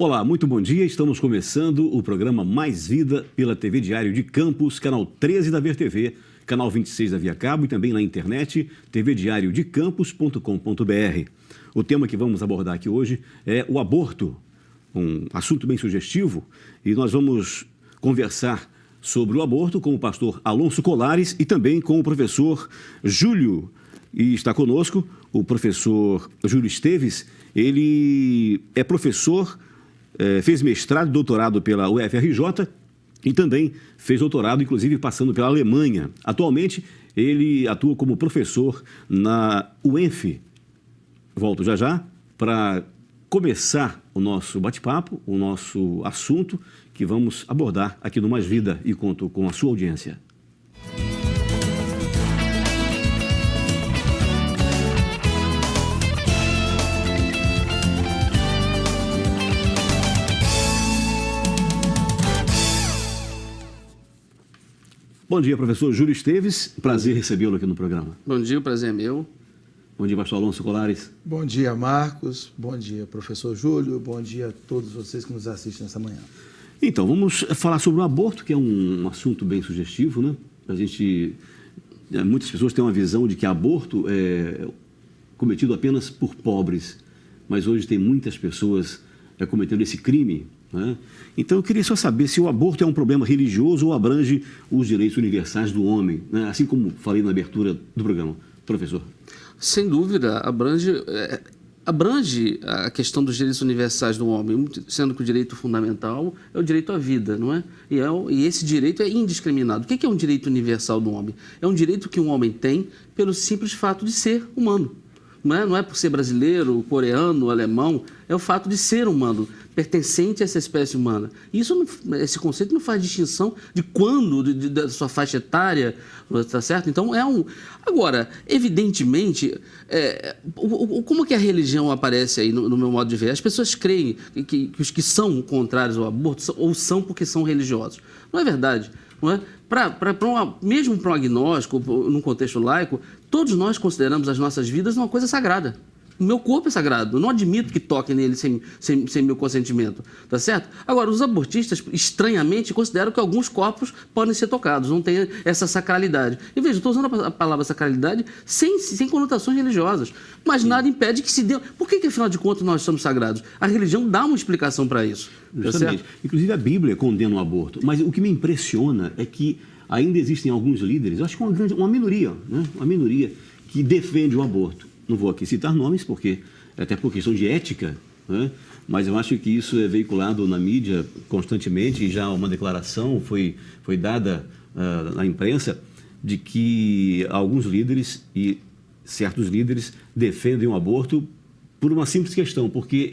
Olá, muito bom dia. Estamos começando o programa Mais Vida pela TV Diário de Campos, canal 13 da VerTV, canal 26 da Via Cabo e também na internet tvdiariodecampos.com.br. O tema que vamos abordar aqui hoje é o aborto, um assunto bem sugestivo, e nós vamos conversar sobre o aborto com o pastor Alonso Colares e também com o professor Júlio. E está conosco o professor Júlio Esteves. Ele é professor, fez mestrado e doutorado pela UFRJ e também fez doutorado, inclusive, passando pela Alemanha. Atualmente, ele atua como professor na UENF. Volto já para começar o nosso bate-papo, o nosso assunto que vamos abordar aqui no Mais Vida, e conto com a sua audiência. Bom dia, professor Júlio Esteves. Prazer recebê-lo aqui no programa. Bom dia, o prazer é meu. Bom dia, pastor Alonso Colares. Bom dia, Marcos. Bom dia, professor Júlio. Bom dia a todos vocês que nos assistem nessa manhã. Então, vamos falar sobre o aborto, que é um assunto bem sugestivo, né? Muitas pessoas têm uma visão de que aborto é cometido apenas por pobres, mas hoje tem muitas pessoas cometendo esse crime, né? Então, eu queria só saber se o aborto é um problema religioso ou abrange os direitos universais do homem, né? Assim como falei na abertura do programa. Professor. Sem dúvida, abrange a questão dos direitos universais do homem, sendo que o direito fundamental é o direito à vida, não é? E esse direito é indiscriminado. O que é um direito universal do homem? É um direito que um homem tem pelo simples fato de ser humano. Não é por ser brasileiro, coreano, alemão, é o fato de ser humano, pertencente a essa espécie humana. Esse conceito não faz distinção de quando, da sua faixa etária, tá certo? Então, Agora, evidentemente, como que a religião aparece aí no meu modo de ver? As pessoas creem que os que são contrários ao aborto ou são porque são religiosos. Não é verdade, não é? Mesmo para um agnóstico, num contexto laico, todos nós consideramos as nossas vidas uma coisa sagrada. O meu corpo é sagrado, eu não admito que toquem nele sem meu consentimento, tá certo? Agora, os abortistas, estranhamente, consideram que alguns corpos podem ser tocados, não tem essa sacralidade. E veja, estou usando a palavra sacralidade sem conotações religiosas, mas nada impede que se dê... Por que, afinal de contas, nós somos sagrados? A religião dá uma explicação para isso. Justamente. Tá, inclusive, a Bíblia condena o aborto, mas o que me impressiona é que ainda existem alguns líderes, eu acho que uma minoria, né? Uma minoria que defende o aborto. Não vou aqui citar nomes, até por questão de ética, né? Mas eu acho que isso é veiculado na mídia constantemente, e já uma declaração foi dada na imprensa de que alguns líderes e certos líderes defendem o aborto por uma simples questão, porque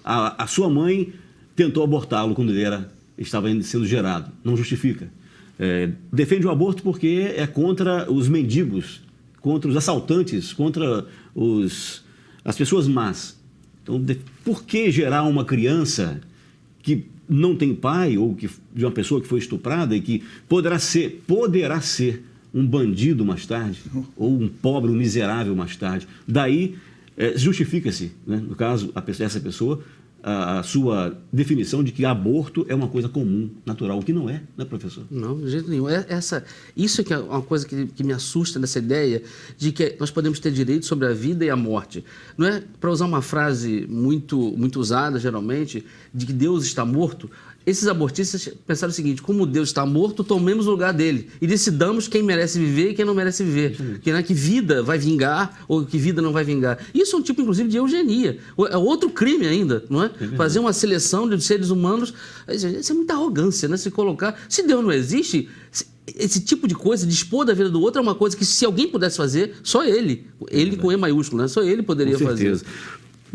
a sua mãe tentou abortá-lo quando ele estava sendo gerado. Não justifica. Defende o aborto porque é contra os mendigos, contra os assaltantes, contra as pessoas más. Então, por que gerar uma criança que não tem pai, ou de uma pessoa que foi estuprada e que poderá ser um bandido mais tarde, ou um pobre, um miserável mais tarde? Daí, justifica-se, né, no caso, essa pessoa, a sua definição de que aborto é uma coisa comum, natural, o que não é, né, professor? Não, de jeito nenhum. Isso é que é uma coisa que me assusta nessa ideia de que nós podemos ter direito sobre a vida e a morte. Não é, para usar uma frase muito, muito usada, geralmente, de que Deus está morto. Esses abortistas pensaram o seguinte: como Deus está morto, tomemos o lugar dele e decidamos quem merece viver e quem não merece viver. Que vida vai vingar ou que vida não vai vingar. Isso é um tipo, inclusive, de eugenia. É outro crime ainda, não é? Fazer uma seleção de seres humanos. Isso é muita arrogância, né? Se colocar... Se Deus não existe... Esse tipo de coisa, dispor da vida do outro, é uma coisa que, se alguém pudesse fazer, só ele com E maiúsculo, né? Só ele poderia fazer.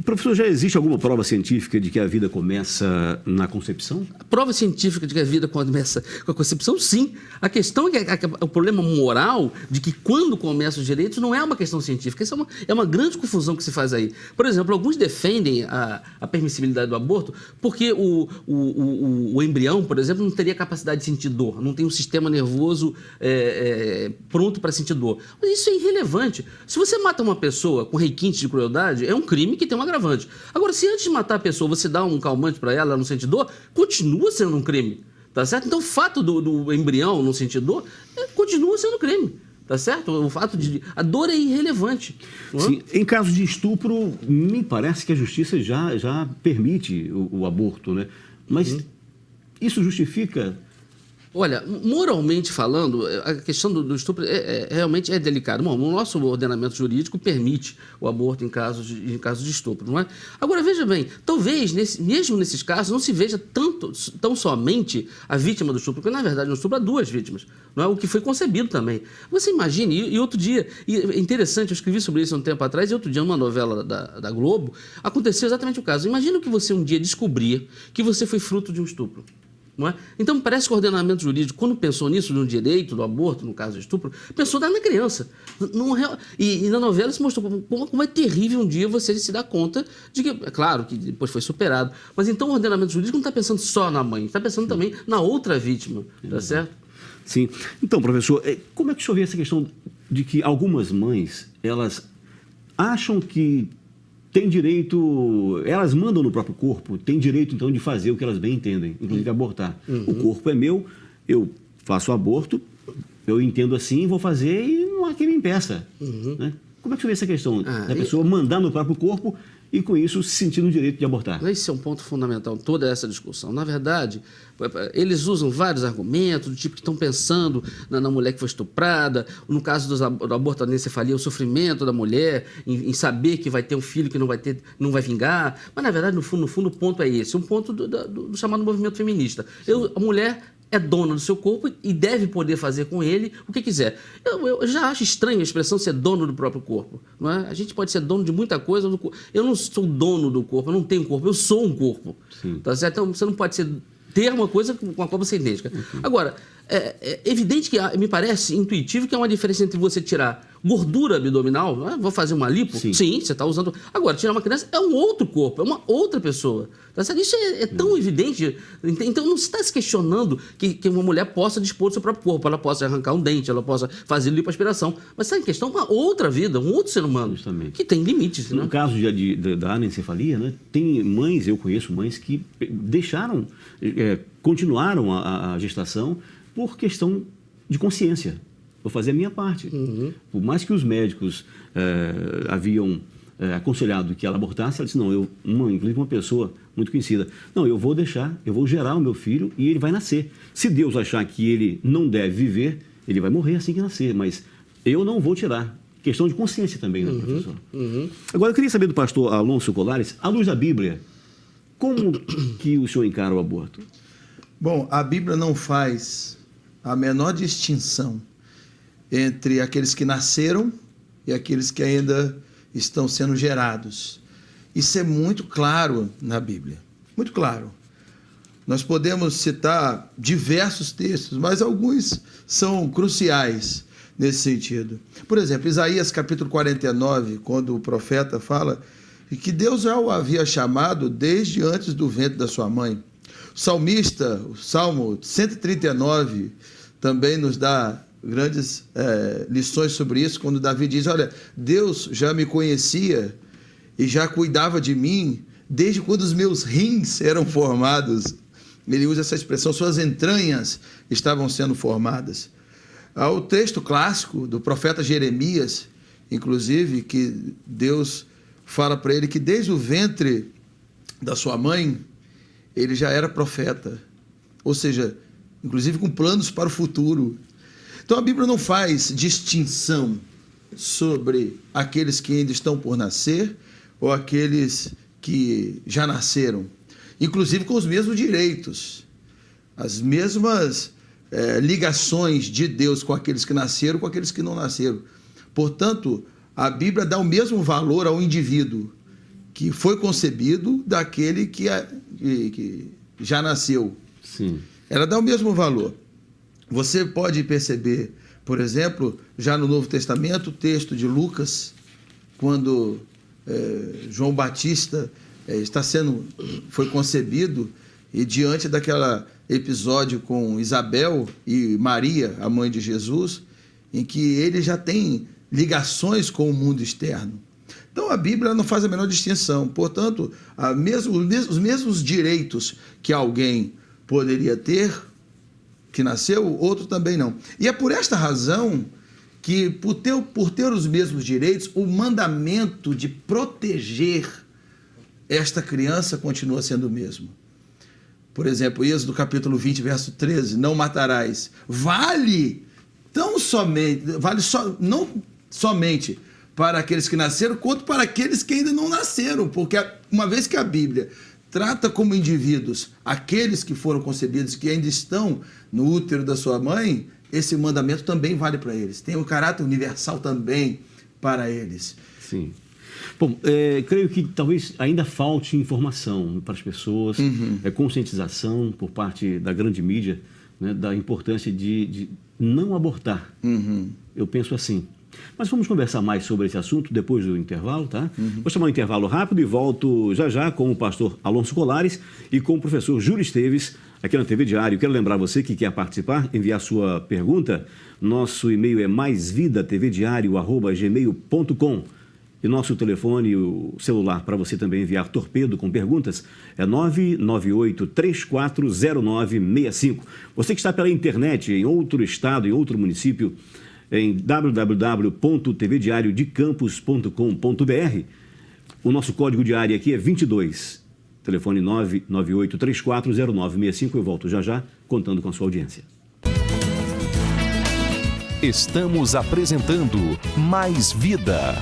Professor, já existe alguma prova científica de que a vida começa na concepção? A prova científica de que a vida começa com a concepção, sim. A questão é que o problema moral de que quando começam os direitos não é uma questão científica. Isso é uma grande confusão que se faz aí. Por exemplo, alguns defendem a permissibilidade do aborto porque o embrião, por exemplo, não teria capacidade de sentir dor, não tem um sistema nervoso pronto para sentir dor. Mas isso é irrelevante. Se você mata uma pessoa com requinte de crueldade, é um crime que tem uma agravante. Agora, se antes de matar a pessoa você dá um calmante para ela, ela não sente dor, continua sendo um crime, tá certo? Então o fato do embrião não sentir dor continua sendo crime. Tá certo? O fato de... A dor é irrelevante. Sim, em caso de estupro, me parece que a justiça já permite o aborto, né? Mas isso justifica... Olha, moralmente falando, a questão do estupro realmente é delicada. Bom, o nosso ordenamento jurídico permite o aborto em casos de estupro, não é? Agora, veja bem, talvez, mesmo nesses casos, não se veja tão somente a vítima do estupro, porque, na verdade, no estupro há duas vítimas, não é? O que foi concebido também. Você imagine, e outro dia, e é interessante, eu escrevi sobre isso há um tempo atrás, e outro dia, numa novela da Globo, aconteceu exatamente o caso. Imagina que você um dia descobria que você foi fruto de um estupro. Não é? Então, parece que o ordenamento jurídico, quando pensou nisso, no direito do aborto, no caso do estupro, pensou na criança. E na novela se mostrou como é terrível um dia você se dar conta de que, é claro que depois foi superado, mas então o ordenamento jurídico não está pensando só na mãe, está pensando também na outra vítima, tá certo? Sim. Então, professor, como é que o senhor vê essa questão de que algumas mães, elas acham que tem direito, elas mandam no próprio corpo, tem direito, então, de fazer o que elas bem entendem, inclusive abortar. O corpo é meu, eu faço aborto, eu entendo assim, vou fazer e não há quem me impeça. Né? Como é que você vê essa questão da pessoa mandar no próprio corpo e, com isso, se sentir no direito de abortar? Esse é um ponto fundamental, toda essa discussão. Na verdade, eles usam vários argumentos, do tipo que estão pensando na mulher que foi estuprada, no caso do aborto da anencefalia, o sofrimento da mulher, em saber que vai ter um filho que não vai vingar. Mas, na verdade, no fundo, o ponto é esse, um ponto do chamado movimento feminista. A mulher é dona do seu corpo e deve poder fazer com ele o que quiser. Eu já acho estranha a expressão ser dono do próprio corpo. Não é? A gente pode ser dono de muita coisa. Eu não sou dono do corpo, eu não tenho corpo, eu sou um corpo. Tá certo? Então, você não pode ter uma coisa com a qual você é idêntica. Agora, é evidente que me parece intuitivo que há uma diferença entre você tirar gordura abdominal, não é? Vou fazer uma lipo? Sim, você está usando... Agora, tirar uma criança é um outro corpo, é uma outra pessoa. Tá certo? Isso é tão evidente. Então, não se está se questionando que uma mulher possa dispor do seu próprio corpo, ela possa arrancar um dente, ela possa fazer lipoaspiração. Mas está em questão uma outra vida, um outro ser humano. Justamente. Que tem limites. No caso da anencefalia, né, tem mães, eu conheço mães que deixaram, continuaram a gestação por questão de consciência. Vou fazer a minha parte. Por mais que os médicos haviam aconselhado que ela abortasse, ela disse, não, inclusive uma pessoa muito conhecida, não, eu vou gerar o meu filho e ele vai nascer. Se Deus achar que ele não deve viver, ele vai morrer assim que nascer, mas eu não vou tirar. Questão de consciência também, né, professor? Agora, eu queria saber do pastor Alonso Colares, à luz da Bíblia, como que o senhor encara o aborto? Bom, a Bíblia não faz a menor distinção entre aqueles que nasceram e aqueles que ainda estão sendo gerados. Isso é muito claro na Bíblia, muito claro. Nós podemos citar diversos textos, mas alguns são cruciais nesse sentido. Por exemplo, Isaías capítulo 49, quando o profeta fala que Deus já o havia chamado desde antes do ventre da sua mãe. O salmista, o Salmo 139, também nos dá grandes lições sobre isso, quando Davi diz, olha, Deus já me conhecia e já cuidava de mim desde quando os meus rins eram formados. Ele usa essa expressão, suas entranhas estavam sendo formadas. Há o texto clássico do profeta Jeremias, inclusive, que Deus fala para ele que desde o ventre da sua mãe, ele já era profeta. Ou seja, inclusive com planos para o futuro. Então a Bíblia não faz distinção sobre aqueles que ainda estão por nascer ou aqueles que já nasceram, inclusive com os mesmos direitos, as mesmas ligações de Deus com aqueles que nasceram, com aqueles que não nasceram. Portanto, a Bíblia dá o mesmo valor ao indivíduo que foi concebido daquele que já nasceu. Sim. Ela dá o mesmo valor. Você pode perceber, por exemplo, já no Novo Testamento, o texto de Lucas, quando João Batista foi concebido e diante daquele episódio com Isabel e Maria, a mãe de Jesus, em que ele já tem ligações com o mundo externo. Então a Bíblia não faz a menor distinção. Portanto, os mesmos direitos que alguém poderia ter, que nasceu, o outro também não. E é por esta razão que, por ter os mesmos direitos, o mandamento de proteger esta criança continua sendo o mesmo. Por exemplo, Êxodo capítulo 20, verso 13, não matarás. Vale não somente para aqueles que nasceram, quanto para aqueles que ainda não nasceram, porque uma vez que a Bíblia trata como indivíduos aqueles que foram concebidos, que ainda estão no útero da sua mãe, esse mandamento também vale para eles. Tem um caráter universal também para eles. Sim. Bom, creio que talvez ainda falte informação para as pessoas, conscientização por parte da grande mídia, né, da importância de não abortar. Eu penso assim. Mas vamos conversar mais sobre esse assunto depois do intervalo, tá? Vou chamar um intervalo rápido e volto já com o pastor Alonso Colares e com o professor Júlio Esteves, aqui na TV Diário. Quero lembrar você que quer participar, enviar sua pergunta. Nosso e-mail é maisvidatvdiario@gmail.com. E nosso telefone, o celular, para você também enviar torpedo com perguntas, é 998-340965. Você que está pela internet, em outro estado, em outro município, em www.tvdiariodecampos.com.br, o nosso código de área aqui é 22. Telefone 998-340965. Eu volto já, contando com a sua audiência. Estamos apresentando Mais Vida.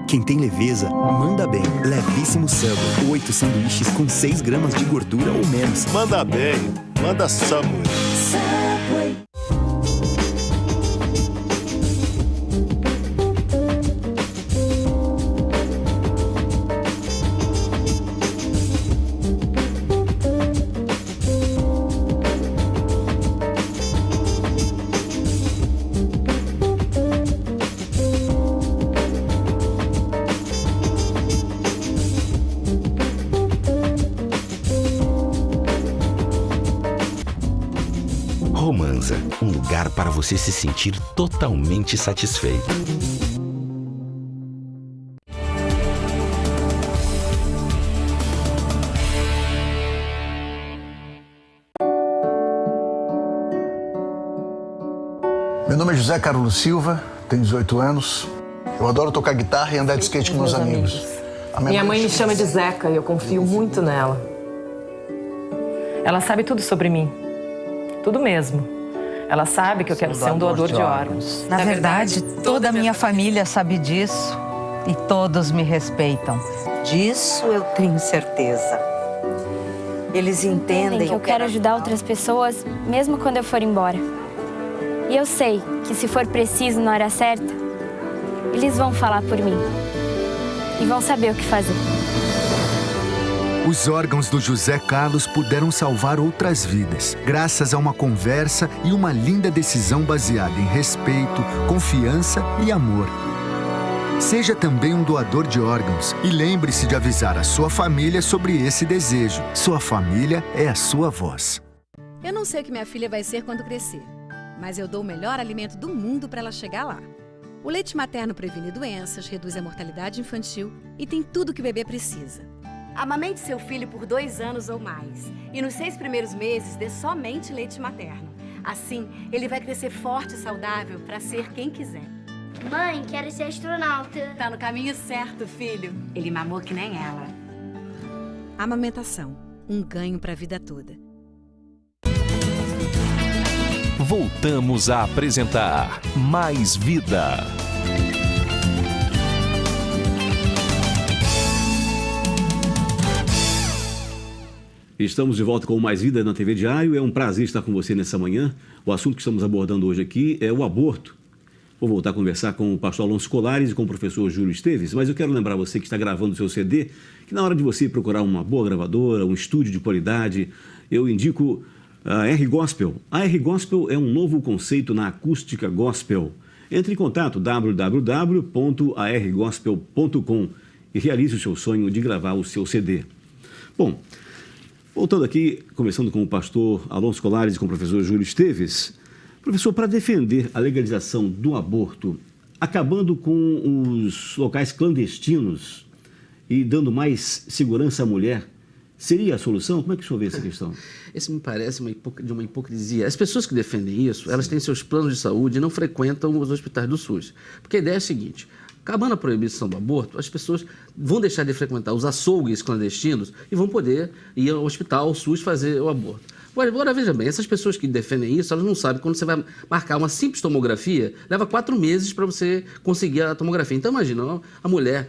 Quem tem leveza, manda bem. Levíssimo Subway. 8 sanduíches com 6 gramas de gordura ou menos. Manda bem. Manda Subway. Subway. Romanza, um lugar para você se sentir totalmente satisfeito. Meu nome é José Carlos Silva, tenho 18 anos. Eu adoro tocar guitarra e andar de skate com meus amigos. Minha mãe me chama de Zeca e eu confio muito nela. Ela sabe tudo sobre mim. Tudo mesmo. Ela sabe que eu quero ser um doador de órgãos. Na verdade, toda a minha família sabe disso e todos me respeitam. Disso eu tenho certeza. Eles entendem que eu quero ajudar outras pessoas, mesmo quando eu for embora. E eu sei que se for preciso na hora certa, eles vão falar por mim e vão saber o que fazer. Os órgãos do José Carlos puderam salvar outras vidas, graças a uma conversa e uma linda decisão baseada em respeito, confiança e amor. Seja também um doador de órgãos e lembre-se de avisar a sua família sobre esse desejo. Sua família é a sua voz. Eu não sei o que minha filha vai ser quando crescer, mas eu dou o melhor alimento do mundo para ela chegar lá. O leite materno previne doenças, reduz a mortalidade infantil e tem tudo que o bebê precisa. Amamente seu filho por 2 anos ou mais e nos 6 primeiros meses dê somente leite materno. Assim, ele vai crescer forte e saudável para ser quem quiser. Mãe, quero ser astronauta. Tá no caminho certo, filho. Ele mamou que nem ela. Amamentação, um ganho para a vida toda. Voltamos a apresentar Mais Vida. Estamos de volta com Mais Vida na TV Diário. É um prazer estar com você nessa manhã. O assunto que estamos abordando hoje aqui é o aborto. Vou voltar a conversar com o pastor Alonso Colares e com o professor Júlio Esteves, mas eu quero lembrar você que está gravando o seu CD, que na hora de você procurar uma boa gravadora, um estúdio de qualidade, eu indico a R Gospel. A R Gospel é um novo conceito na acústica gospel. Entre em contato www.argospel.com e realize o seu sonho de gravar o seu CD. Bom, voltando aqui, começando com o pastor Alonso Colares e com o professor Júlio Esteves. Professor, para defender a legalização do aborto, acabando com os locais clandestinos e dando mais segurança à mulher, seria a solução? Como é que o senhor vê essa questão? Isso me parece de uma hipocrisia. As pessoas que defendem isso, elas têm seus planos de saúde e não frequentam os hospitais do SUS. Porque a ideia é a seguinte: acabando a proibição do aborto, as pessoas vão deixar de frequentar os açougues clandestinos e vão poder ir ao hospital, ao SUS, fazer o aborto. Agora, veja bem, essas pessoas que defendem isso, elas não sabem quando você vai marcar uma simples tomografia, leva 4 meses para você conseguir a tomografia. Então, imagina, a mulher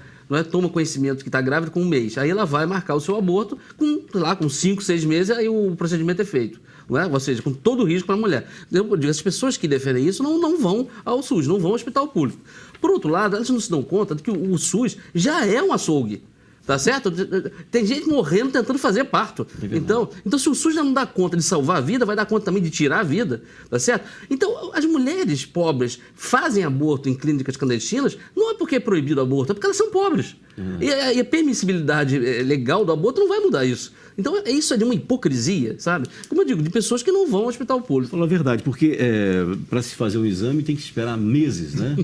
toma conhecimento que está grávida com 1 mês, aí ela vai marcar o seu aborto com 5, 6 meses, aí o procedimento é feito. Ou seja, com todo o risco para a mulher. Eu digo, as pessoas que defendem isso não vão ao SUS, não vão ao hospital público. Por outro lado, elas não se dão conta de que o SUS já é um açougue. Tá certo? Tem gente morrendo tentando fazer parto. Então, se o SUS já não dá conta de salvar a vida, vai dar conta também de tirar a vida. Tá certo? Então, as mulheres pobres fazem aborto em clínicas clandestinas, não é porque é proibido o aborto, é porque elas são pobres. E a permissibilidade legal do aborto não vai mudar isso. Então, isso é de uma hipocrisia, sabe? Como eu digo, de pessoas que não vão ao hospital público. Fala a verdade, porque para se fazer um exame tem que esperar meses, né?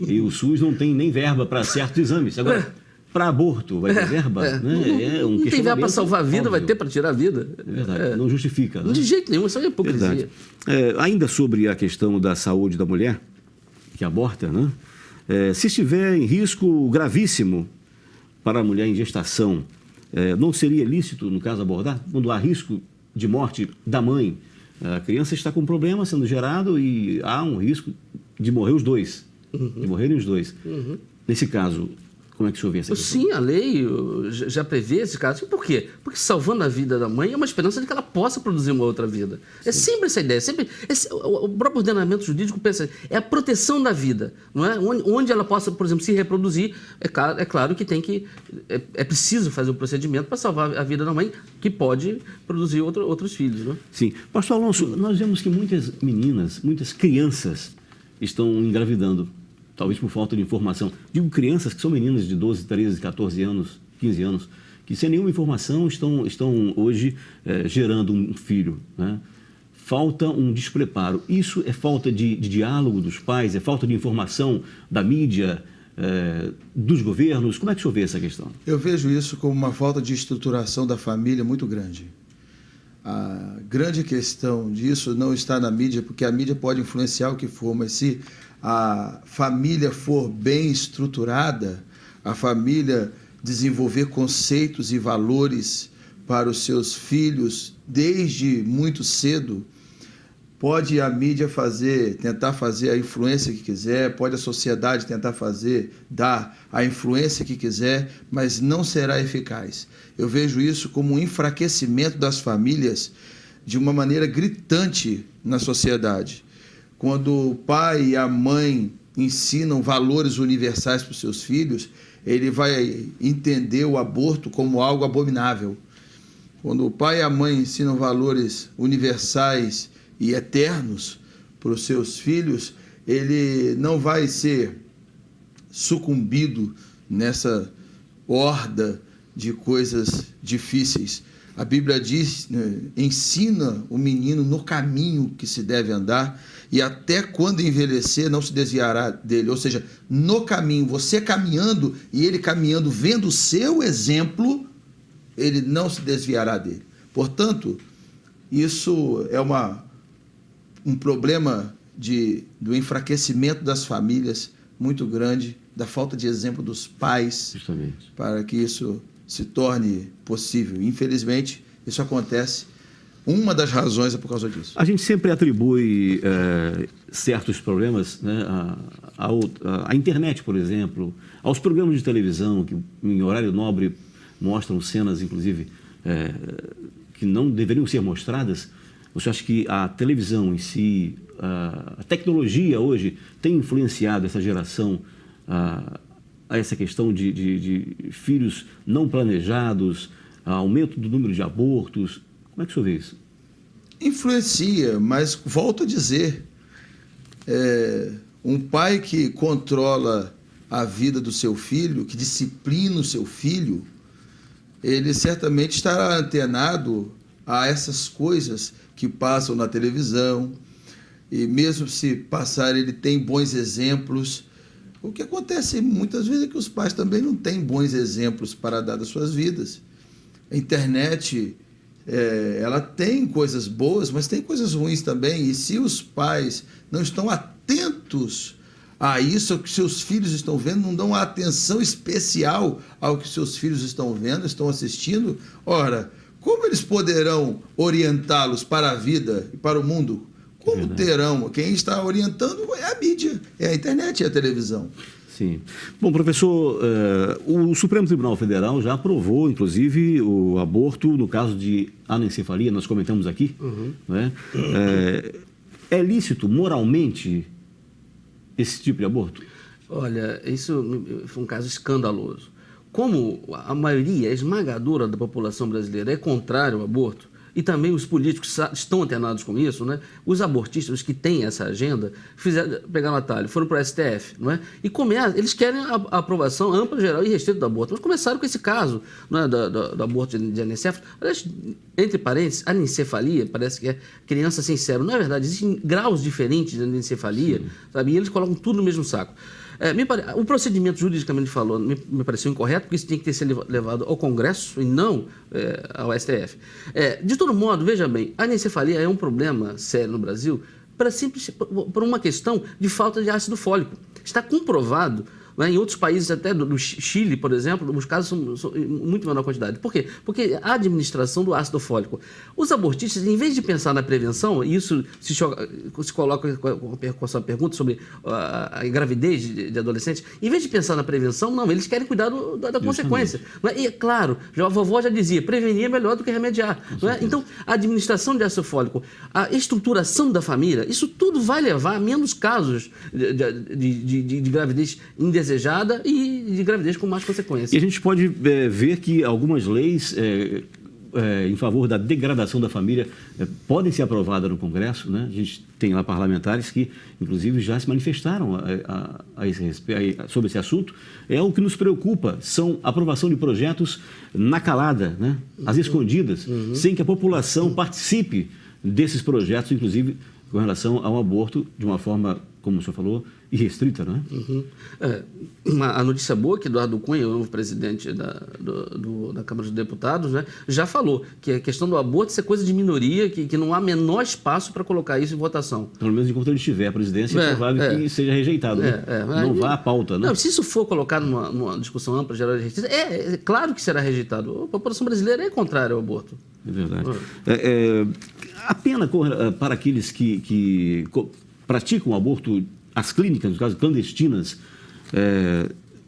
E o SUS não tem nem verba para certos exames. Agora, para aborto, vai ter verba? Né? Não tem verba para salvar a vida, óbvio. Vai ter para tirar a vida. É verdade, não justifica. Né? De jeito nenhum, isso é hipocrisia. Ainda sobre a questão da saúde da mulher, que aborta, né? Se estiver em risco gravíssimo para a mulher em gestação, não seria lícito, no caso, abordar? Quando há risco de morte da mãe, a criança está com um problema sendo gerado e há um risco de morrer os dois. De morrerem os dois. Nesse caso, como é que o senhor vê essa questão? Sim, a lei já prevê esse caso. Por quê? Porque salvando a vida da mãe é uma esperança de que ela possa produzir uma outra vida. É sempre essa ideia. O próprio ordenamento jurídico pensa, é a proteção da vida. Não é? Onde ela possa, por exemplo, se reproduzir, é claro que é preciso fazer um procedimento para salvar a vida da mãe, que pode produzir outros filhos. Não é? Sim. Pastor Alonso, nós vemos que muitas meninas, muitas crianças estão engravidando. Talvez por falta de informação. Digo crianças que são meninas de 12, 13, 14 anos, 15 anos, que sem nenhuma informação estão hoje gerando um filho. Né? Falta um despreparo. Isso é falta de diálogo dos pais, é falta de informação da mídia, dos governos. Como é que o senhor vê essa questão? Eu vejo isso como uma falta de estruturação da família muito grande. A grande questão disso não está na mídia, porque a mídia pode influenciar o que for, mas se a família for bem estruturada, a família desenvolver conceitos e valores para os seus filhos desde muito cedo, pode a mídia tentar fazer a influência que quiser, pode a sociedade tentar dar a influência que quiser, mas não será eficaz. Eu vejo isso como um enfraquecimento das famílias de uma maneira gritante na sociedade. Quando o pai e a mãe ensinam valores universais para os seus filhos, ele vai entender o aborto como algo abominável. Quando o pai e a mãe ensinam valores universais e eternos para os seus filhos, ele não vai ser sucumbido nessa horda de coisas difíceis. A Bíblia diz, ensina o menino no caminho que se deve andar e até quando envelhecer não se desviará dele. Ou seja, no caminho, você caminhando e ele caminhando, vendo o seu exemplo, ele não se desviará dele. Portanto, isso é um problema do enfraquecimento das famílias muito grande, da falta de exemplo dos pais. Justamente. Para que isso se torne possível. Infelizmente, isso acontece. Uma das razões é por causa disso. A gente sempre atribui certos problemas, né, à internet, por exemplo, aos programas de televisão que em horário nobre mostram cenas, inclusive, que não deveriam ser mostradas. Você acha que a televisão em si, a tecnologia hoje tem influenciado essa geração a essa questão de filhos não planejados, aumento do número de abortos? Como é que o senhor vê isso? Influencia, mas volto a dizer, um pai que controla a vida do seu filho, que disciplina o seu filho, ele certamente estará antenado a essas coisas que passam na televisão, e mesmo se passar, ele tem bons exemplos. O que acontece muitas vezes é que os pais também não têm bons exemplos para dar das suas vidas. A internet, ela tem coisas boas, mas tem coisas ruins também, e se os pais não estão atentos a isso, ao que seus filhos estão vendo, não dão atenção especial ao que seus filhos estão vendo, estão assistindo, ora, como eles poderão orientá-los para a vida e para o mundo? Como terão? Quem está orientando é a mídia, é a internet e a televisão. Sim. Bom, professor, o Supremo Tribunal Federal já aprovou, inclusive, o aborto no caso de anencefalia, nós comentamos aqui. Né? É lícito moralmente esse tipo de aborto? Olha, isso foi um caso escandaloso. Como a maioria esmagadora da população brasileira é contrária ao aborto, e também os políticos estão antenados com isso, né? Os abortistas que têm essa agenda pegaram atalho, foram para o STF, não é? E eles querem a aprovação ampla, geral e restrita do aborto. Mas começaram com esse caso, não é, do aborto de anencefalo. Aliás, entre parênteses, anencefalia parece que é criança sem cérebro. Não é verdade, existem graus diferentes de anencefalia, sabe? E eles colocam tudo no mesmo saco. O procedimento juridicamente falando me pareceu incorreto, porque isso tinha que ser levado ao Congresso e não ao STF. De todo modo, veja bem, a anencefalia é um problema sério no Brasil por uma questão de falta de ácido fólico. Está comprovado, né, em outros países, até do Chile, por exemplo, os casos são muito menor quantidade. Por quê? Porque a administração do ácido fólico. Os abortistas, em vez de pensar na prevenção, e isso se coloca com a sua pergunta sobre a gravidez de adolescentes, em vez de pensar na prevenção, não, eles querem cuidar da consequência. Não é? E, claro, a vovó já dizia, prevenir é melhor do que remediar. Não é? Então, a administração de ácido fólico, a estruturação da família, isso tudo vai levar a menos casos de gravidez indesejada e de gravidez com mais consequências. E a gente pode ver que algumas leis em favor da degradação da família podem ser aprovadas no Congresso, né? A gente tem lá parlamentares que, inclusive, já se manifestaram a esse respeito, sobre esse assunto. O que nos preocupa são a aprovação de projetos na calada, né? Às escondidas, sem que a população participe desses projetos, inclusive com relação ao aborto, de uma forma, como o senhor falou, irrestrita, não é? A notícia boa é que Eduardo Cunha, o novo presidente da Câmara dos Deputados, né, já falou que a questão do aborto é coisa de minoria, que não há menor espaço para colocar isso em votação. Pelo menos enquanto ele estiver a presidência, é provável que seja rejeitado. Né? Não vá à pauta. Né? Não, se isso for colocado numa discussão ampla, geral e restrita, é claro que será rejeitado. A população brasileira é contrária ao aborto. É verdade. A pena para aqueles que praticam o aborto, as clínicas, no caso, clandestinas,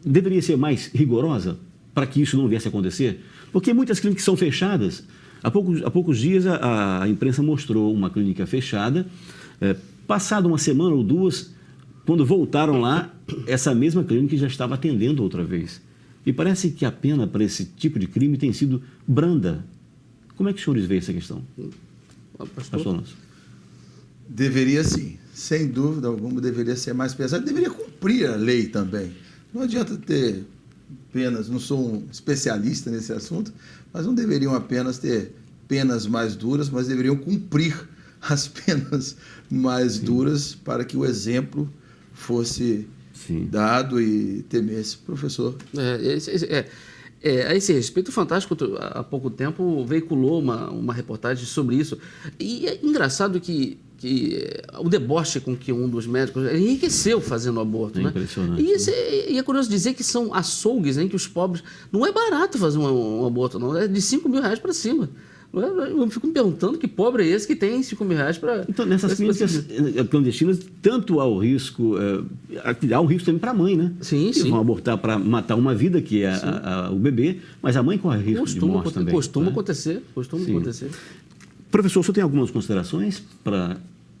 deveria ser mais rigorosa para que isso não viesse a acontecer? Porque muitas clínicas são fechadas. Há poucos dias a imprensa mostrou uma clínica fechada. Passada uma semana ou duas, quando voltaram lá, essa mesma clínica já estava atendendo outra vez. E parece que a pena para esse tipo de crime tem sido branda. Como é que os senhores veem essa questão? Pastor Alonso. Deveria sim, sem dúvida alguma, deveria ser mais pesado, deveria cumprir a lei também. Não adianta ter penas, não sou um especialista nesse assunto, mas não deveriam apenas ter penas mais duras, mas deveriam cumprir as penas mais duras para que o exemplo fosse dado e temesse. Professor. A esse respeito, o Fantástico, há pouco tempo, veiculou uma reportagem sobre isso. E é engraçado que o deboche com que um dos médicos enriqueceu fazendo aborto. É, né? Impressionante. E é curioso dizer que são açougues em que os pobres... Não é barato fazer um aborto, não. É de R$5 mil para cima. Eu fico me perguntando que pobre é esse que tem R$5 mil para... Então, nessas clínicas clandestinas, tanto há o risco... há um risco também para a mãe, né? Sim. Eles vão abortar para matar uma vida, que é o bebê, mas a mãe corre risco de morte também. Costuma acontecer. Professor, o senhor tem algumas considerações para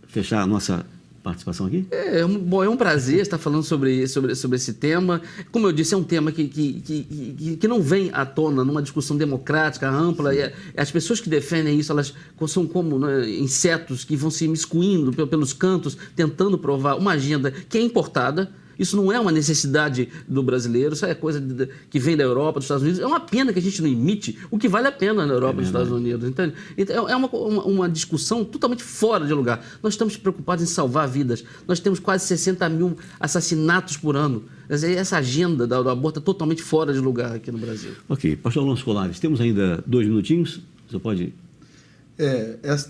fechar a nossa participação aqui? É um prazer estar falando sobre esse tema. Como eu disse, é um tema que não vem à tona numa discussão democrática, ampla. E as pessoas que defendem isso, elas são como, né, insetos que vão se imiscuindo pelos cantos, tentando provar uma agenda que é importada. Isso não é uma necessidade do brasileiro, isso é coisa que vem da Europa, dos Estados Unidos. É uma pena que a gente não imite o que vale a pena na Europa e nos Estados Unidos. Entende? Então, é uma discussão totalmente fora de lugar. Nós estamos preocupados em salvar vidas. Nós temos quase 60 mil assassinatos por ano. Essa agenda do aborto é totalmente fora de lugar aqui no Brasil. Ok. Pastor Alonso Colares, temos ainda 2 minutinhos. Você pode...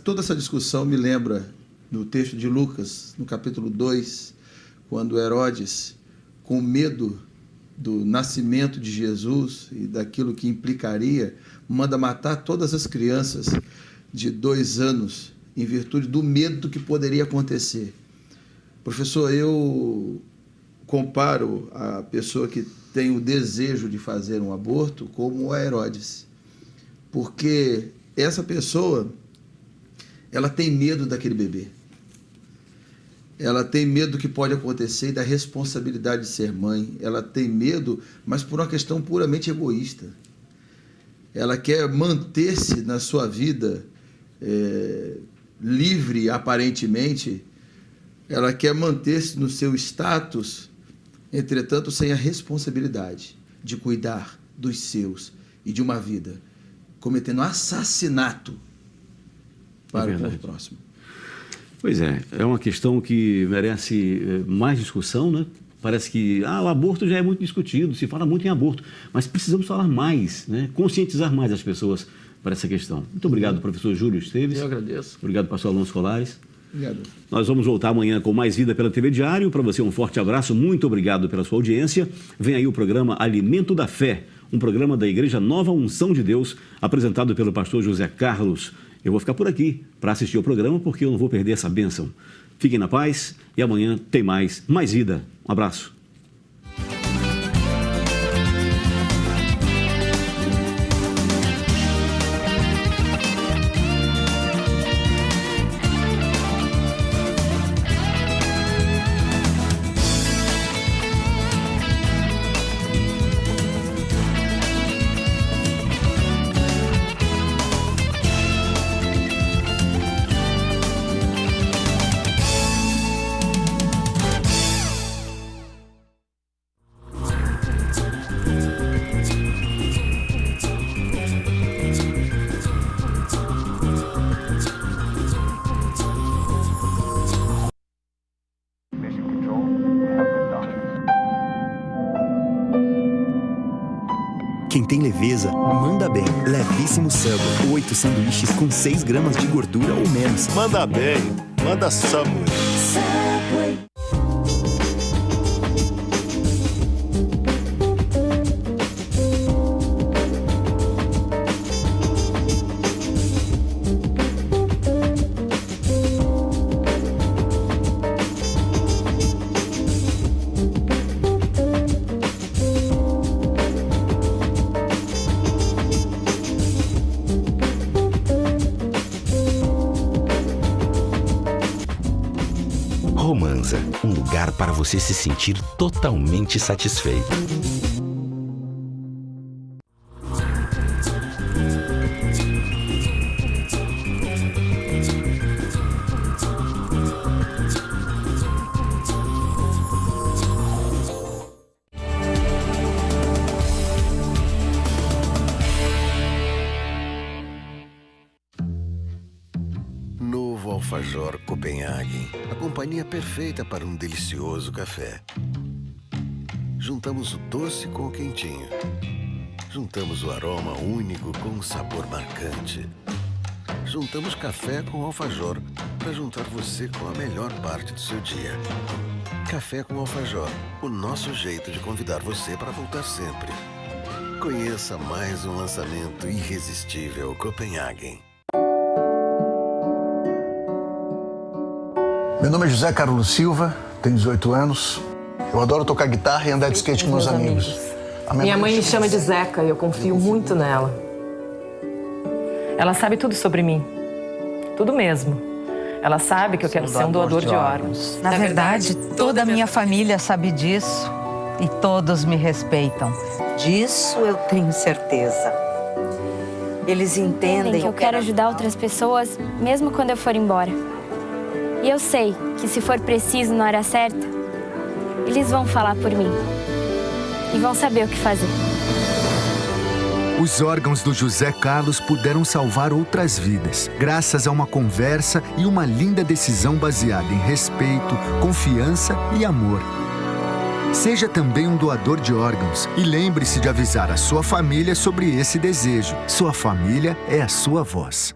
Toda essa discussão me lembra do texto de Lucas, no capítulo 2, quando Herodes, com medo do nascimento de Jesus e daquilo que implicaria, manda matar todas as crianças de 2 anos em virtude do medo do que poderia acontecer. Professor, eu comparo a pessoa que tem o desejo de fazer um aborto como a Herodes, porque essa pessoa, ela tem medo daquele bebê. Ela tem medo do que pode acontecer e da responsabilidade de ser mãe. Ela tem medo, mas por uma questão puramente egoísta. Ela quer manter-se na sua vida livre, aparentemente. Ela quer manter-se no seu status, entretanto, sem a responsabilidade de cuidar dos seus e de uma vida, cometendo assassinato para o próximo. Pois é uma questão que merece mais discussão, né? Parece que o aborto já é muito discutido, se fala muito em aborto, mas precisamos falar mais, né? Conscientizar mais as pessoas para essa questão. Muito obrigado, professor Júlio Esteves. Eu agradeço. Obrigado, pastor Alonso Colares. Obrigado. Nós vamos voltar amanhã com mais Vida pela TV Diário. Para você, um forte abraço, muito obrigado pela sua audiência. Vem aí o programa Alimento da Fé, um programa da Igreja Nova Unção de Deus, apresentado pelo pastor José Carlos. Eu vou ficar por aqui para assistir ao programa, porque eu não vou perder essa bênção. Fiquem na paz e amanhã tem mais Vida. Um abraço. Quem tem leveza, manda bem. Levíssimo Subway. 8 sanduíches com 6 gramas de gordura ou menos. Manda bem. Manda Subway. Subway. Romanza, um lugar para você se sentir totalmente satisfeito. Novo Alfajor Copenhagen, a companhia perfeita para um delicioso café. Juntamos o doce com o quentinho. Juntamos o aroma único com o sabor marcante. Juntamos café com alfajor para juntar você com a melhor parte do seu dia. Café com alfajor, o nosso jeito de convidar você para voltar sempre. Conheça mais um lançamento irresistível Copenhagen. Meu nome é José Carlos Silva, tenho 18 anos. Eu adoro tocar guitarra e andar de skate com meus amigos. Minha mãe me chama de Zeca e eu confio muito nela. Ela sabe tudo sobre mim. Tudo mesmo. Ela sabe que eu quero ser um doador de órgãos. Na verdade, toda a minha família sabe disso e todos me respeitam. Disso eu tenho certeza. Eles entendem que eu quero ajudar outras pessoas, mesmo quando eu for embora. E eu sei que se for preciso na hora certa, eles vão falar por mim e vão saber o que fazer. Os órgãos do José Carlos puderam salvar outras vidas, graças a uma conversa e uma linda decisão baseada em respeito, confiança e amor. Seja também um doador de órgãos e lembre-se de avisar a sua família sobre esse desejo. Sua família é a sua voz.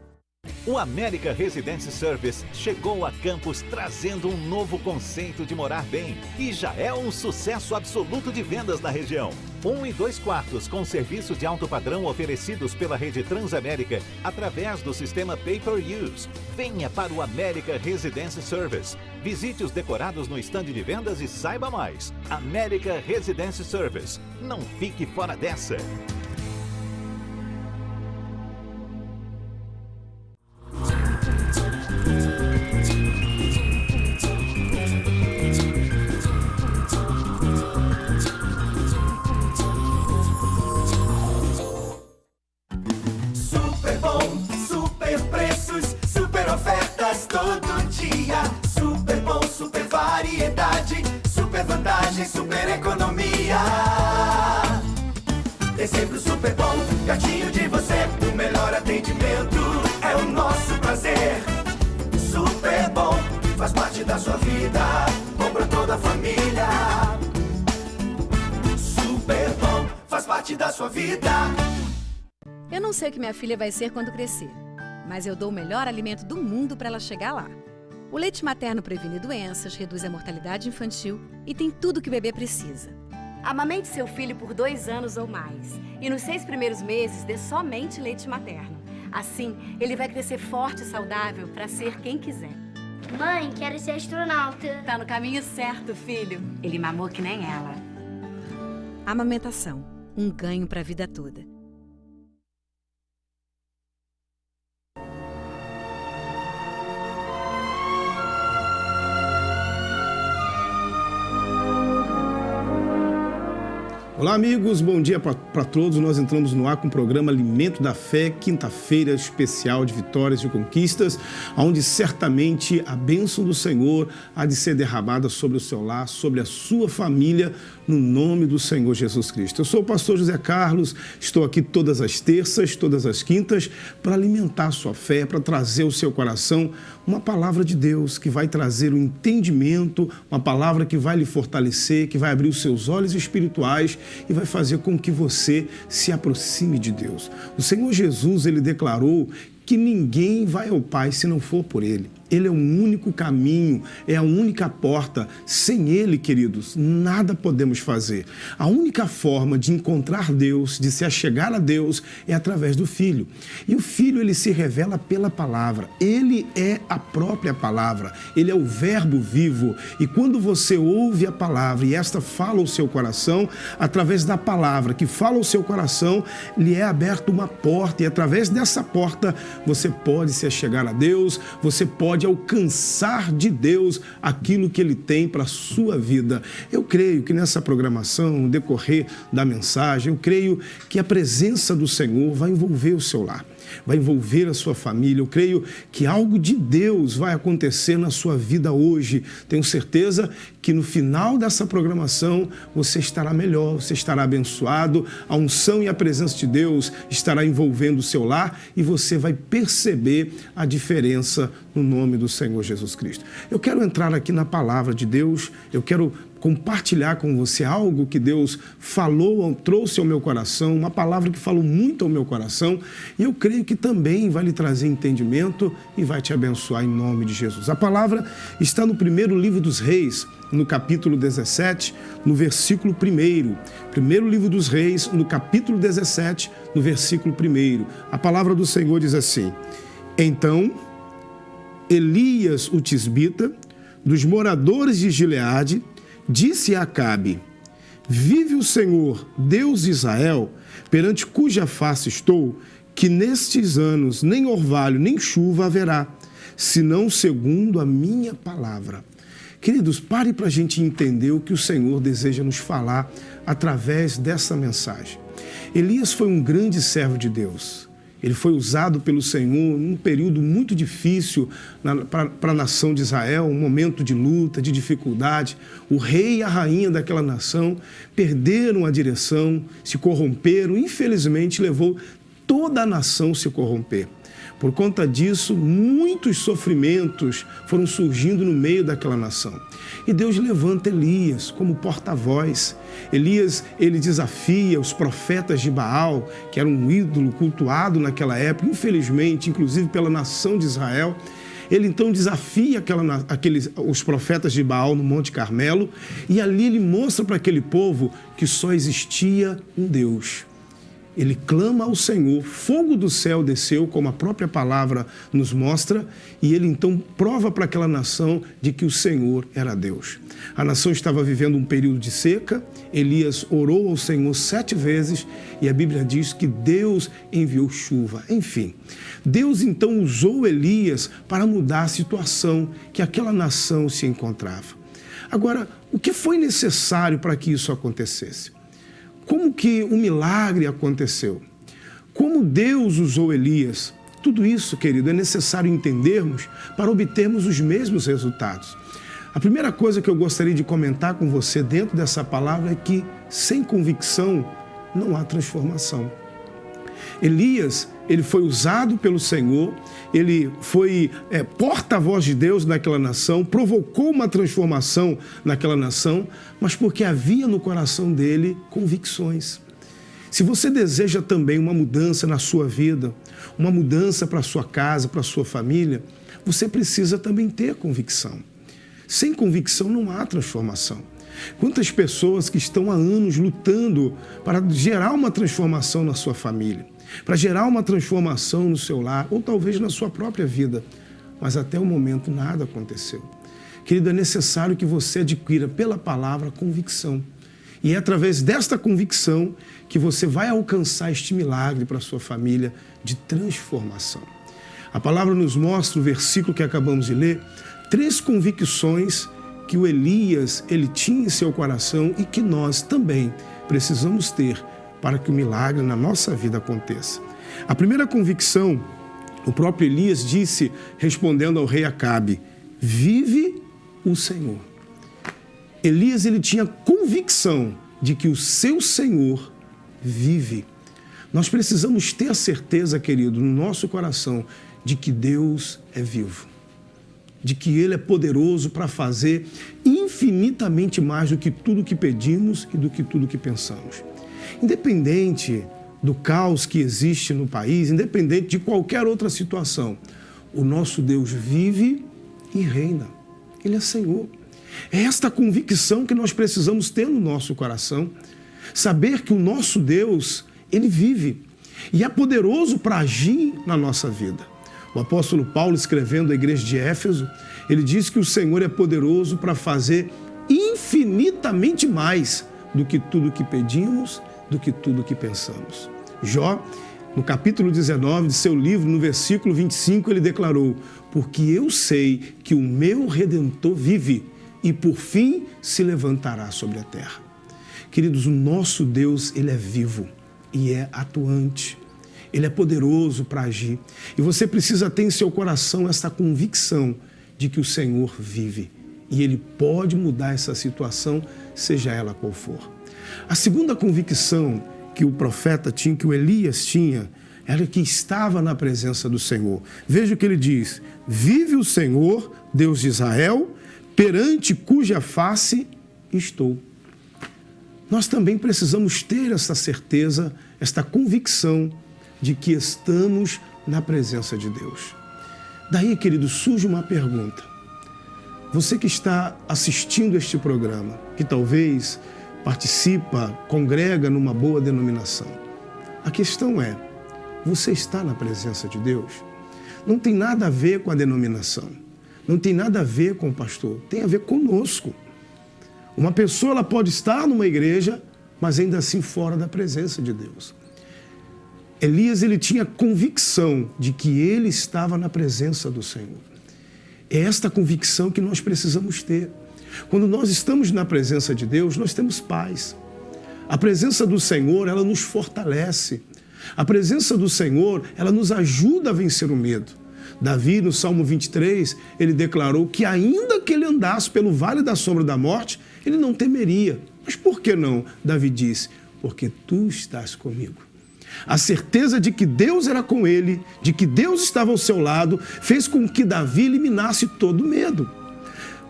O América Residence Service chegou a Campos trazendo um novo conceito de morar bem e já é um sucesso absoluto de vendas na região. 1 e 2 quartos com serviços de alto padrão oferecidos pela rede Transamérica através do sistema Pay-Per-Use. Venha para o América Residence Service. Visite os decorados no estande de vendas e saiba mais. América Residence Service. Não fique fora dessa. Super bom, super preços, super ofertas todo dia. Super bom, super variedade, super vantagem, super economia. Tem sempre o super bom, pertinho de você. O melhor atendimento é o nosso prazer. Super bom, faz parte da sua vida, bom pra toda a família. Super bom, faz parte da sua vida. Eu não sei o que minha filha vai ser quando crescer, mas eu dou o melhor alimento do mundo para ela chegar lá. O leite materno previne doenças, reduz a mortalidade infantil e tem tudo que o bebê precisa. Amamente seu filho por 2 anos ou mais. E nos 6 primeiros meses, dê somente leite materno. Assim, ele vai crescer forte e saudável para ser quem quiser. Mãe, quero ser astronauta. Tá no caminho certo, filho. Ele mamou que nem ela. Amamentação, um ganho para a vida toda. Olá, amigos, bom dia para todos. Nós entramos no ar com o programa Alimento da Fé, quinta-feira especial de vitórias e conquistas, onde certamente a bênção do Senhor há de ser derramada sobre o seu lar, sobre a sua família, no nome do Senhor Jesus Cristo. Eu sou o pastor José Carlos, estou aqui todas as terças, todas as quintas, para alimentar a sua fé, para trazer ao seu coração uma palavra de Deus que vai trazer o entendimento, uma palavra que vai lhe fortalecer, que vai abrir os seus olhos espirituais e vai fazer com que você se aproxime de Deus. O Senhor Jesus, ele declarou que ninguém vai ao Pai se não for por Ele. Ele é o único caminho, é a única porta. Sem Ele, queridos, nada podemos fazer. A única forma de encontrar Deus, de se achegar a Deus, é através do Filho. E o Filho, ele se revela pela palavra. Ele é a própria palavra. Ele é o verbo vivo. E quando você ouve a palavra e esta fala ao seu coração, através da palavra que fala ao seu coração, lhe é aberta uma porta. E através dessa porta, você pode se achegar a Deus, você pode alcançar de Deus aquilo que Ele tem para a sua vida. Eu creio que nessa programação, no decorrer da mensagem, eu creio que a presença do Senhor vai envolver o seu lar, vai envolver a sua família. Eu creio que algo de Deus vai acontecer na sua vida hoje. Tenho certeza que no final dessa programação você estará melhor, você estará abençoado, a unção e a presença de Deus estará envolvendo o seu lar e você vai perceber a diferença no nome do Senhor Jesus Cristo. Eu quero entrar aqui na palavra de Deus, eu quero compartilhar com você algo que Deus falou, trouxe ao meu coração, uma palavra que falou muito ao meu coração, e eu creio que também vai lhe trazer entendimento e vai te abençoar em nome de Jesus. A palavra está no primeiro livro dos Reis, no capítulo 17, no versículo 1. Primeiro livro dos Reis, no capítulo 17, no versículo 1. A palavra do Senhor diz assim: Então, Elias, o tisbita, dos moradores de Gileade, disse a Acabe: Vive o Senhor, Deus de Israel, perante cuja face estou, que nestes anos nem orvalho nem chuva haverá, senão segundo a minha palavra. Queridos, pare para a gente entender o que o Senhor deseja nos falar através dessa mensagem. Elias foi um grande servo de Deus. Ele foi usado pelo Senhor num período muito difícil para a nação de Israel, um momento de luta, de dificuldade. O rei e a rainha daquela nação perderam a direção, se corromperam, infelizmente levou toda a nação a se corromper. Por conta disso, muitos sofrimentos foram surgindo no meio daquela nação. E Deus levanta Elias como porta-voz. Elias, ele desafia os profetas de Baal, que era um ídolo cultuado naquela época, infelizmente, inclusive pela nação de Israel. Ele então desafia os profetas de Baal no Monte Carmelo, e ali ele mostra para aquele povo que só existia um Deus. Ele clama ao Senhor, fogo do céu desceu, como a própria palavra nos mostra, e ele então prova para aquela nação de que o Senhor era Deus. A nação estava vivendo um período de seca, Elias orou ao Senhor 7 vezes, e a Bíblia diz que Deus enviou chuva. Enfim, Deus então usou Elias para mudar a situação que aquela nação se encontrava. Agora, o que foi necessário para que isso acontecesse? Como que o milagre aconteceu? Como Deus usou Elias? Tudo isso, querido, é necessário entendermos para obtermos os mesmos resultados. A primeira coisa que eu gostaria de comentar com você dentro dessa palavra é que sem convicção não há transformação. Elias, ele foi usado pelo Senhor, ele foi porta-voz de Deus naquela nação, provocou uma transformação naquela nação, mas porque havia no coração dele convicções. Se você deseja também uma mudança na sua vida, uma mudança para a sua casa, para a sua família, você precisa também ter convicção. Sem convicção não há transformação. Quantas pessoas que estão há anos lutando para gerar uma transformação na sua família, para gerar uma transformação no seu lar, ou talvez na sua própria vida, mas até o momento nada aconteceu. Querido, é necessário que você adquira pela palavra convicção. E é através desta convicção que você vai alcançar este milagre para a sua família de transformação. A palavra nos mostra, o versículo que acabamos de ler, 3 convicções que o Elias ele tinha em seu coração e que nós também precisamos ter para que o milagre na nossa vida aconteça. A primeira convicção, o próprio Elias disse, respondendo ao rei Acabe, vive o Senhor. Elias ele tinha convicção de que o seu Senhor vive. Nós precisamos ter a certeza, querido, no nosso coração, de que Deus é vivo. De que Ele é poderoso para fazer infinitamente mais do que tudo que pedimos e do que tudo que pensamos. Independente do caos que existe no país, independente de qualquer outra situação, o nosso Deus vive e reina. Ele é Senhor. É esta convicção que nós precisamos ter no nosso coração. Saber que o nosso Deus, Ele vive e é poderoso para agir na nossa vida. O apóstolo Paulo, escrevendo à igreja de Éfeso, ele diz que o Senhor é poderoso para fazer infinitamente mais do que tudo que pedimos, do que tudo que pensamos. Jó, no capítulo 19 de seu livro, no versículo 25, ele declarou, porque eu sei que o meu Redentor vive e por fim se levantará sobre a terra. Queridos, o nosso Deus, Ele é vivo e é atuante. Ele é poderoso para agir. E você precisa ter em seu coração essa convicção de que o Senhor vive. E Ele pode mudar essa situação, seja ela qual for. A segunda convicção que o profeta tinha, que o Elias tinha, era que estava na presença do Senhor. Veja o que ele diz. Vive o Senhor, Deus de Israel, perante cuja face estou. Nós também precisamos ter essa certeza, esta convicção de que estamos na presença de Deus. Daí, querido, surge uma pergunta. Você que está assistindo este programa, que talvez participa, congrega numa boa denominação. A questão é, você está na presença de Deus? Não tem nada a ver com a denominação. Não tem nada a ver com o pastor. Tem a ver conosco. Uma pessoa ela pode estar numa igreja, mas ainda assim fora da presença de Deus. Elias, ele tinha convicção de que ele estava na presença do Senhor. É esta convicção que nós precisamos ter. Quando nós estamos na presença de Deus, nós temos paz. A presença do Senhor, ela nos fortalece. A presença do Senhor, ela nos ajuda a vencer o medo. Davi, no Salmo 23, ele declarou que ainda que ele andasse pelo vale da sombra da morte, ele não temeria. Mas por que não? Davi disse, porque tu estás comigo. A certeza de que Deus era com ele, de que Deus estava ao seu lado, fez com que Davi eliminasse todo medo.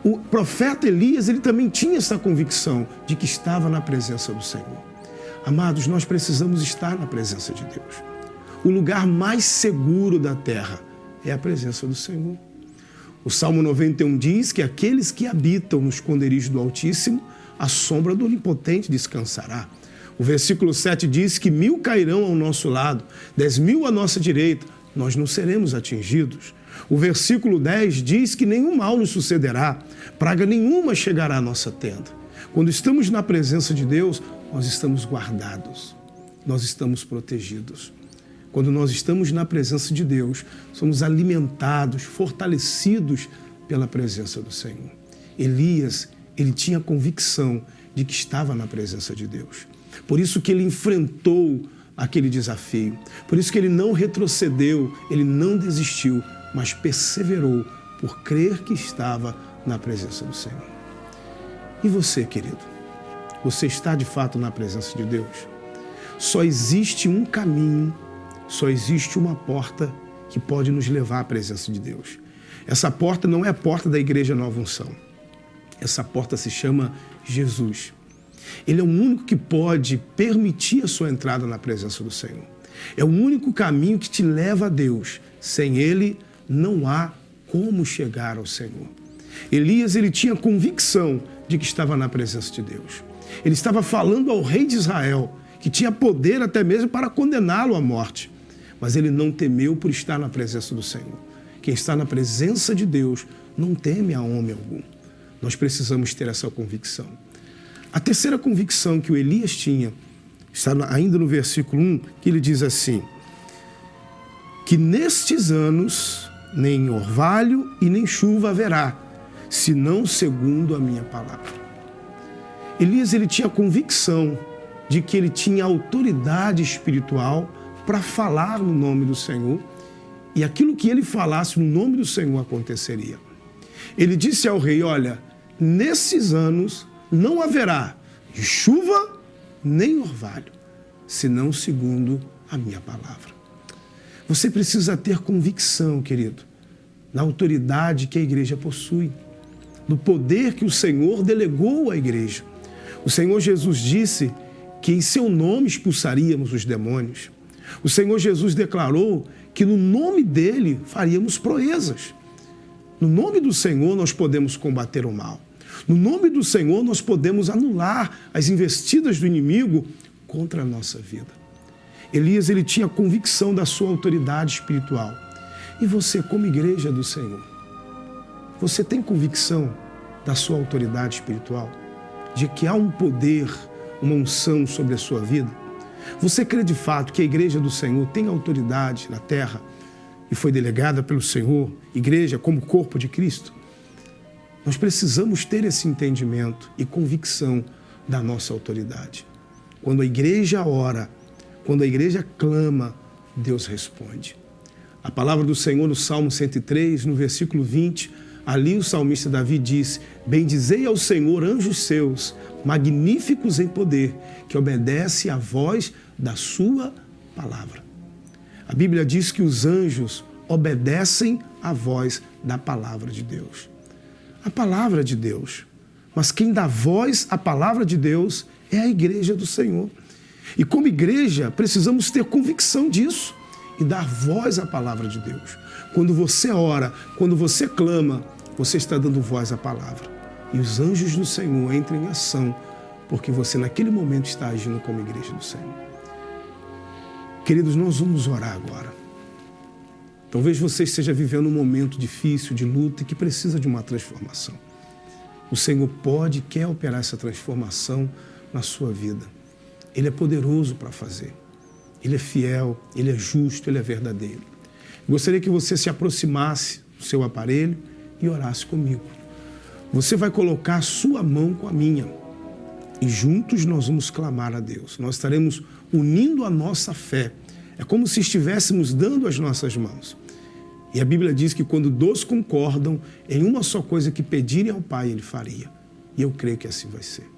O profeta Elias, ele também tinha essa convicção de que estava na presença do Senhor. Amados, nós precisamos estar na presença de Deus. O lugar mais seguro da terra é a presença do Senhor. O Salmo 91 diz que aqueles que habitam no esconderijo do Altíssimo, a sombra do Onipotente descansará. O versículo 7 diz que 1000 cairão ao nosso lado, 10.000 à nossa direita, nós não seremos atingidos. O versículo 10 diz que nenhum mal nos sucederá, praga nenhuma chegará à nossa tenda. Quando estamos na presença de Deus, nós estamos guardados, nós estamos protegidos. Quando nós estamos na presença de Deus, somos alimentados, fortalecidos pela presença do Senhor. Elias, ele tinha convicção de que estava na presença de Deus. Por isso que ele enfrentou aquele desafio. Por isso que ele não retrocedeu, ele não desistiu, mas perseverou por crer que estava na presença do Senhor. E você, querido? Você está de fato na presença de Deus? Só existe um caminho, só existe uma porta que pode nos levar à presença de Deus. Essa porta não é a porta da Igreja Nova Unção. Essa porta se chama Jesus. Ele é o único que pode permitir a sua entrada na presença do Senhor. É o único caminho que te leva a Deus. Sem Ele, não há como chegar ao Senhor. Elias, ele tinha convicção de que estava na presença de Deus. Ele estava falando ao rei de Israel, que tinha poder até mesmo para condená-lo à morte. Mas ele não temeu por estar na presença do Senhor. Quem está na presença de Deus não teme a homem algum. Nós precisamos ter essa convicção. A terceira convicção que o Elias tinha, está ainda no versículo 1, que ele diz assim, que nestes anos nem orvalho e nem chuva haverá, senão segundo a minha palavra. Elias, ele tinha convicção de que ele tinha autoridade espiritual para falar no nome do Senhor, e aquilo que ele falasse no nome do Senhor aconteceria. Ele disse ao rei, olha, nesses anos não haverá chuva nem orvalho, senão segundo a minha palavra. Você precisa ter convicção, querido, na autoridade que a igreja possui, no poder que o Senhor delegou à igreja. O Senhor Jesus disse que em seu nome expulsaríamos os demônios. O Senhor Jesus declarou que no nome dele faríamos proezas. No nome do Senhor nós podemos combater o mal. No nome do Senhor nós podemos anular as investidas do inimigo contra a nossa vida. Elias, ele tinha convicção da sua autoridade espiritual. E você, como igreja do Senhor, você tem convicção da sua autoridade espiritual? De que há um poder, uma unção sobre a sua vida? Você crê de fato que a igreja do Senhor tem autoridade na terra e foi delegada pelo Senhor, igreja como corpo de Cristo? Nós precisamos ter esse entendimento e convicção da nossa autoridade. Quando a igreja ora, quando a igreja clama, Deus responde. A palavra do Senhor no Salmo 103, no versículo 20, ali o salmista Davi diz, bendizei ao Senhor anjos seus, magníficos em poder, que obedecem à voz da sua palavra. A Bíblia diz que os anjos obedecem à voz da palavra de Deus. A palavra de Deus. Mas quem dá voz à palavra de Deus é a igreja do Senhor. E como igreja, precisamos ter convicção disso e dar voz à palavra de Deus. Quando você ora, quando você clama, você está dando voz à palavra. E os anjos do Senhor entram em ação, porque você naquele momento está agindo como igreja do Senhor. Queridos, nós vamos orar agora. Talvez você esteja vivendo um momento difícil, de luta, e que precisa de uma transformação. O Senhor pode e quer operar essa transformação na sua vida. Ele é poderoso para fazer. Ele é fiel, Ele é justo, Ele é verdadeiro. Gostaria que você se aproximasse do seu aparelho e orasse comigo. Você vai colocar a sua mão com a minha e juntos nós vamos clamar a Deus. Nós estaremos unindo a nossa fé. É como se estivéssemos dando as nossas mãos. E a Bíblia diz que quando dois concordam em uma só coisa que pedirem ao Pai, Ele faria. E eu creio que assim vai ser.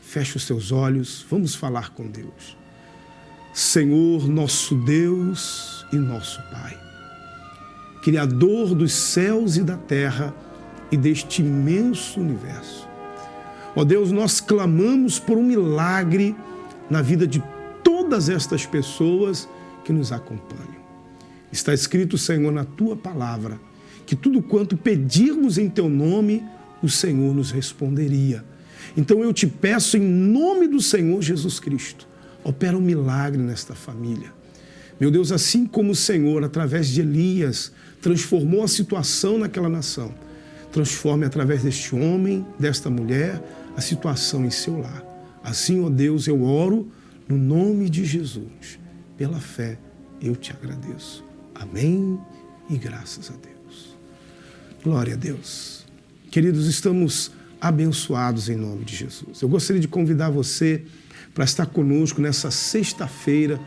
Feche os seus olhos, vamos falar com Deus. Senhor, nosso Deus e nosso Pai, Criador dos céus e da terra e deste imenso universo. Ó Deus, nós clamamos por um milagre na vida de todas estas pessoas que nos acompanham. Está escrito, Senhor, na Tua palavra, que tudo quanto pedirmos em Teu nome, o Senhor nos responderia. Então eu te peço em nome do Senhor Jesus Cristo, opera um milagre nesta família. Meu Deus, assim como o Senhor, através de Elias, transformou a situação naquela nação, transforme através deste homem, desta mulher, a situação em seu lar. Assim, ó Deus, eu oro no nome de Jesus. Pela fé, eu te agradeço. Amém e graças a Deus. Glória a Deus. Queridos, estamos abençoados em nome de Jesus. Eu gostaria de convidar você para estar conosco nessa sexta-feira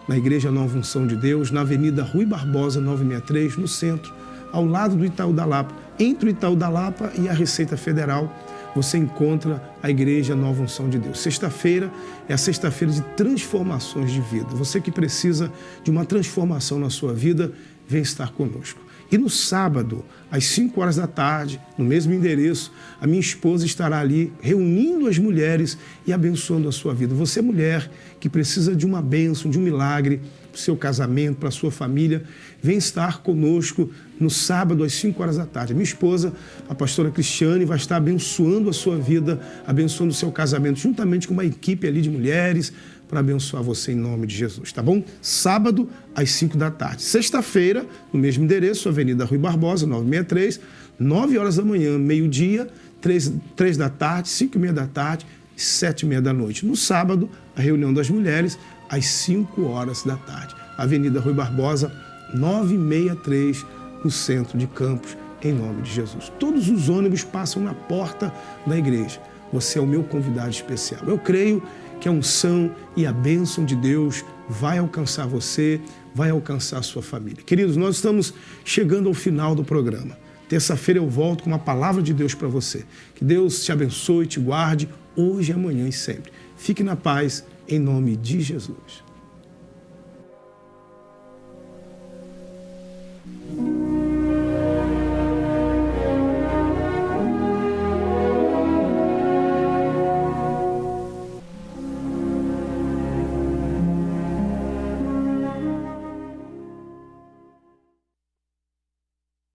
na Igreja Nova Unção de Deus, na Avenida Rui Barbosa, 963, no centro, ao lado do Itaú da Lapa. Entre o Itaú da Lapa e a Receita Federal, você encontra a Igreja Nova Unção de Deus. Sexta-feira é a sexta-feira de transformações de vida. Você que precisa de uma transformação na sua vida, vem estar conosco. E no sábado, às 5 horas da tarde, no mesmo endereço, a minha esposa estará ali reunindo as mulheres e abençoando a sua vida. Você, mulher, que precisa de uma bênção, de um milagre para o seu casamento, para a sua família, vem estar conosco no sábado, às 5 horas da tarde. A minha esposa, a pastora Cristiane, vai estar abençoando a sua vida, abençoando o seu casamento, juntamente com uma equipe ali de mulheres, para abençoar você em nome de Jesus, tá bom? Sábado, às 5 da tarde. Sexta-feira, no mesmo endereço, Avenida Rui Barbosa, 963, 9 horas da manhã, meio-dia, 3 da tarde, 5h30 da tarde, 7h30 da noite. No sábado, a reunião das mulheres, às 5 horas da tarde. Avenida Rui Barbosa, 963, no centro de Campos, em nome de Jesus. Todos os ônibus passam na porta da igreja. Você é o meu convidado especial. Eu creio que a unção e a bênção de Deus vai alcançar você, vai alcançar a sua família. Queridos, nós estamos chegando ao final do programa. Terça-feira eu volto com uma palavra de Deus para você. Que Deus te abençoe, te guarde, hoje, amanhã e sempre. Fique na paz, em nome de Jesus.